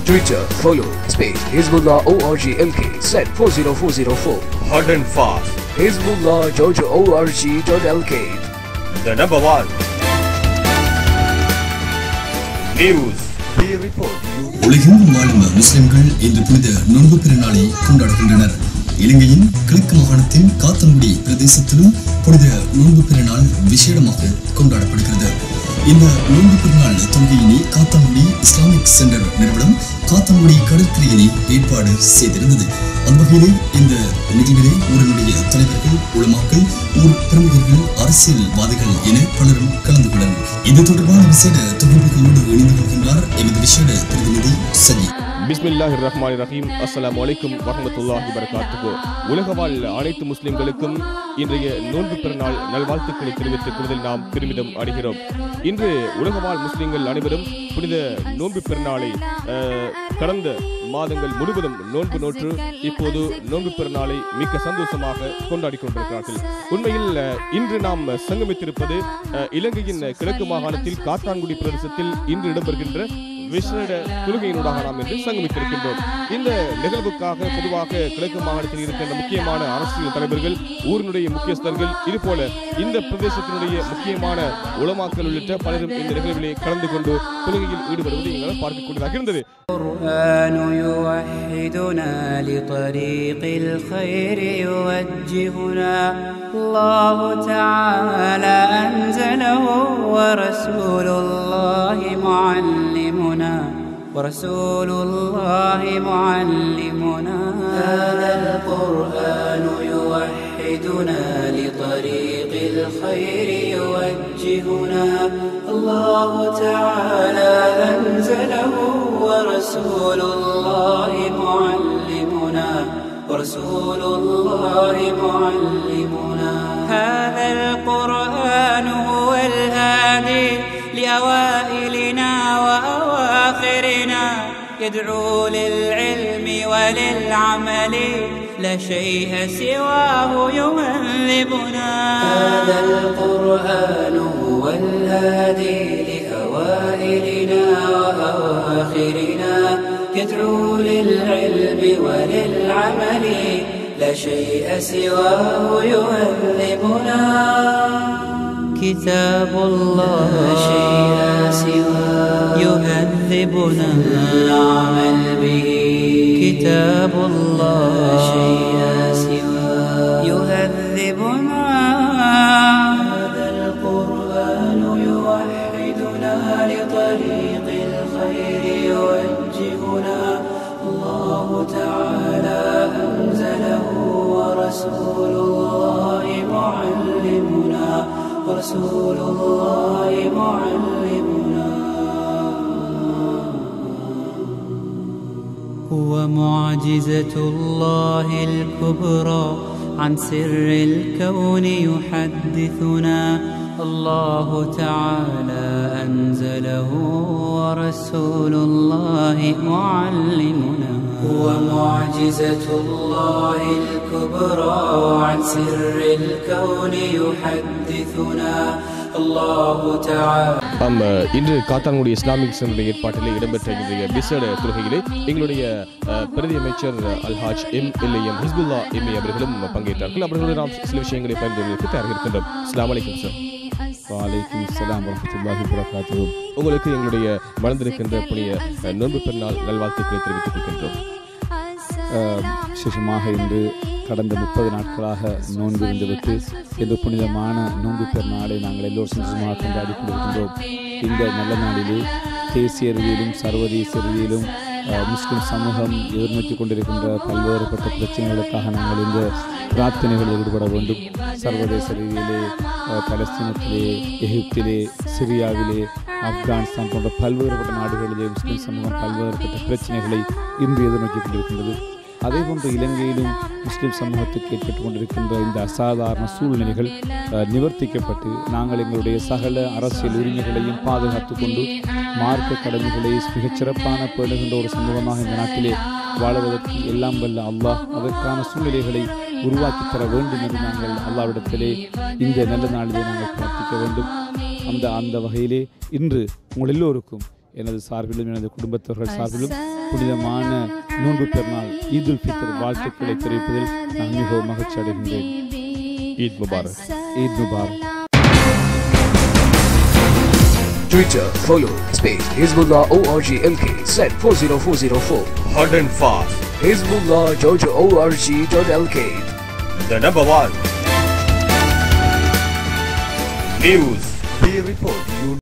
Twitter, follow space Hizbullah ORG LK, send 40404. Hot and fast. Hizbullah.org.lk. The number one. News. We report. உலகெங்கும் வாழும் முஸ்லிம்கள் இன்று புனித நோன்பு பெருநாளை கொண்டாடுகின்றனர். இலங்கையின் கிழக்கு மாகாணத்தின் காத்தான்குடி பிரதேசத்திலும் புனித நோன்பு பெருநாள் விசேடமாக கொண்டாடப்படுகிறது. இந்த நோன்பு பெருநாள் தொழுகையினை காத்தான்குடி இஸ்லாமிக் சென்டர் நிறுவனம் காத்தான்குடி கடற்கரையினை ஏற்பாடு செய்திருந்தது. அந்த வகையிலே இந்த நிகழ்விலே ஊரினுடைய தலைவர்கள், உலமாக்கள், ஊர் பிரமுகர்கள், அரசியல்வாதிகள் என பலரும் கலந்து கொண்டனர். இது தொடர்பான விசேட தொகுப்புகளோடு இணைந்து கொள்கின்றார் எமது விசேட பிரதிநிதி சஜி. பிஸ்மில்லாஹிர் ரஹ்மானிர் ரஹீம். அஸ்ஸலாமு அலைக்கும் வரஹ்மத்துல்லாஹி வபரகாத்துஹு. உலக வாழ் அனைத்து முஸ்லிம்களுக்கும் இன்றைய நோன்பு பெருநாள் நல்வாழ்த்துக்களை தெரிவித்துக் கொள்வதில் நாம் பெருமிதம் அடைகிறோம். இன்று உலக வாழ் முஸ்லிம்கள் அனைவரும் புனித நோன்பு பெருநாளை கடந்த மாதங்கள் முழுவதும் நோன்பு நோற்று இப்போது நோன்பு பெருநாளை மிக்க சந்தோஷமாக கொண்டாடி கொண்டிருக்கிறார்கள். உண்மையில் இன்று நாம் சங்கமித்திருப்பது இலங்கையின் கிழக்கு மாகாணத்தில் காத்தான்குடி பிரதேசத்தில் இன்று இடம்பெறுகின்ற விசேட தொழுகையினூடாக நாம் என்று சங்கமித்திருக்கின்றோம். இந்த நிகழ்வுக்காக பொதுவாக கிழக்கு மாகாணத்தில் இருக்கின்ற முக்கியமான அரசியல் தலைவர்கள், ஊரினுடைய முக்கியஸ்தர்கள், இதுபோல இந்த பிரதேசத்தினுடைய முக்கியமான உலமாக்கள் உள்ளிட்ட பலரும் இந்த நிகழ்விலே கலந்து கொண்டு தொழுகையில் ஈடுபடுவதை எங்களால் பார்க்கக்கூடியதாக இருந்தது. ورسول الله معلمنا هذا القرآن يوحدنا لطريق الخير يوجهنا الله تعالى أنزله ورسول الله معلمنا ورسول الله معلمنا هذا القرآن هو الهادي لأوائلنا وأواخرنا يدعو للعلم وللعمل لا شيء سواه يهذبنا هذا القرآن هو الهادي لأوائلنا وأواخرنا يدعو للعلم وللعمل لا شيء سواه يهذبنا كتاب الله لا شيء سواه يهذبنا العمل به كتاب الله لا شيء سواه يهذبنا هذا القرآن يوحدنا لطريق الخير يوجهنا الله تعالى أنزله ورسول الله معلمنا ورسول الله معلمنا هو معجزة الله الكبرى عن سر الكون يحدثنا الله تعالى أنزله ورسول الله معلمنا هو معجزة الله الكبرى عن سر الكون يحدثنا الله تعالى. இன்று காத்தான்குடி இஸ்லாமிக் சென்டர் ஏற்பாட்டில் இடம்பெற்ற இன்றைய விசேட தொழுகையிலே எங்களுடைய பிரதி அமைச்சர் அல்ஹாஜ் MLAM ஹிஸ்புல்லா MA அவர்களும் பங்கேற்றார்கள். அவர்களுடன் நாம் சில விஷயங்களை பயன்படுத்துவதற்கு தயாராக இருக்கின்றோம். அஸ்ஸலாமு அலைக்கும் சார். வலைக்கும் ஸலாம் வரஹ்மத்துல்லாஹி வபரகாத்துஹு. உங்களுக்கு எங்களுடைய வளர்ந்திருக்கின்ற புனித நோன்பு பெருநாள் நல்வாழ்த்துக்களை தெரிவித்துக் கொள்கின்றோம். விசேஷமாக இன்று கடந்த 30 நாட்களாக நோன்பு இருந்துவிட்டு இந்த புனிதமான நோன்பு பெருநாளை நாங்கள் எல்லோரும் சந்தோஷமாக கொண்டாடி கொண்டிருக்கின்றோம். இந்த நல்ல நாளிலே தேசிய ரீதியிலும் சர்வதேச ரீதியிலும் முஸ்லிம் சமூகம் எதிர்நோக்கி கொண்டிருக்கின்ற பல்வேறுபட்ட பிரச்சனைகளுக்காக நாங்கள் இந்த பிரார்த்தனைகளில் ஈடுபட வேண்டும். சர்வதேச ரீதியிலே பலஸ்தீனத்திலே, எகிப்திலே, சிரியாவிலே, ஆப்கானிஸ்தான் போன்ற பல்வேறுபட்ட நாடுகளிலே முஸ்லிம் சமூகம் பல்வேறுபட்ட பிரச்சனைகளை இன்று எதிர்நோக்கி கொண்டிருக்கின்றது. அதேபோன்று இலங்கையிலும் முஸ்லிம் சமூகத்துக்கு ஏற்பட்டு கொண்டிருக்கின்ற இந்த அசாதாரண சூழ்நிலைகள் நிவர்த்திக்கப்பட்டு நாங்கள் எங்களுடைய சகல அரசியல் உரிமைகளையும் பாதுகாத்து கொண்டு மார்க்க கடமைகளை மிகச்சிறப்பான பேணுகின்ற ஒரு சமூகமாக இந்த நாட்டிலே வாழ்வதற்கு எல்லாம் வல்ல அல்லாஹ் அதற்கான சூழ்நிலைகளை உருவாக்கி தர வேண்டும் என்று நாங்கள் அல்லாஹ்விடத்திலே இந்த நல்ல நாளிலே நாங்கள் பிரார்த்திக்க வேண்டும். அந்த வகையிலே இன்று உங்கள் எல்லோருக்கும் எனது சார்பிலும் எனது குடும்பத்தவர்கள் சார்பிலும் புனிதமான நோன்பு பெருநாள் ஈதுல் ஃபித்ர் வாழ்த்துக்களை தெரிவிப்பதில் நான் மிகவும் மகிழ்ச்சி அடைகின்றேன். Eid Mubarak. Eid Mubarak. Twitter, follow, space, Hizbullah ORG LK, set 40404. Hard and fast. Hizbullah Georgia ORG.LK. The number one. News. We report. You